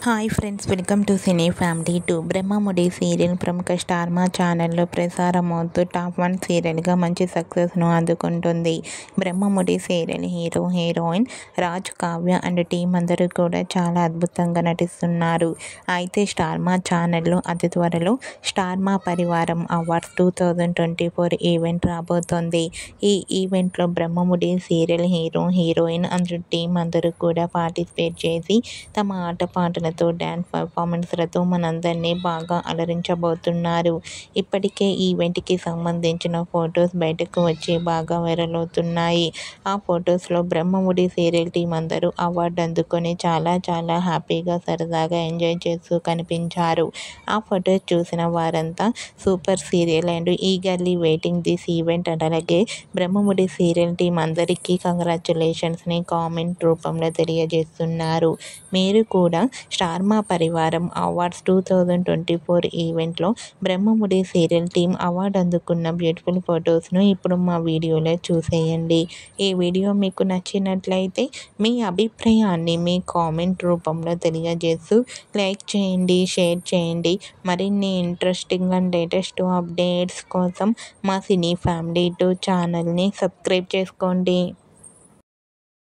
Hi friends, welcome to cine family 2. Brahmamudi serial ప్రముఖ star మా ఛానల్లో ప్రసారమవుతూ టాప్ 1 సీరియల్గా మంచి సక్సెస్ను అందుకుంటుంది. Brahmamudi serial hero, heroine Raj, Kavya and team అందరూ కూడా చాలా అద్భుతంగా నటిస్తున్నారు. అయితే స్టార్ మా ఛానల్లో అతి త్వరలో స్టార్ మా పరివారం అవార్డ్స్ 2024 ఈవెంట్ రాబోతోంది. ఈ ఈవెంట్లో Brahmamudi serial hero, heroine and team అందరూ కూడా పార్టిసిపేట్ చేసి తమ ఆటపాటలతో డ్యాన్స్ పర్ఫార్మెన్స్లతో మనందరినీ బాగా అలరించబోతున్నారు. ఇప్పటికే ఈవెంట్కి సంబంధించిన ఫొటోస్ బయటకు వచ్చి బాగా వైరల్ అవుతున్నాయి. ఆ ఫొటోస్లో బ్రహ్మముడి సీరియల్ టీం అందరూ అవార్డు అందుకొని చాలా చాలా హ్యాపీగా సరదాగా ఎంజాయ్ చేస్తూ కనిపించారు. ఆ ఫొటోస్ చూసిన వారంతా super serial and eagerly waiting this event and అలాగే బ్రహ్మముడి సీరియల్ టీం అందరికీ కంగ్రాచ్యులేషన్స్ని కామెంట్ రూపంలో తెలియజేస్తున్నారు. మీరు కూడా స్టార్ మా పరివారం అవార్డ్స్ 2024 ఈవెంట్లో బ్రహ్మముడి సీరియల్ టీం అవార్డు అందుకున్న బ్యూటిఫుల్ ఫొటోస్ను ఇప్పుడు మా వీడియోలో చూసేయండి. ఈ వీడియో మీకు నచ్చినట్లయితే మీ అభిప్రాయాన్ని మీ కామెంట్ రూపంలో తెలియజేస్తూ లైక్ చేయండి, షేర్ చేయండి. మరిన్ని ఇంట్రెస్టింగ్ అండ్ లేటెస్ట్ అప్డేట్స్ కోసం మా సినీ ఫ్యామిలీ 2 ఛానల్ని సబ్స్క్రైబ్ చేసుకోండి.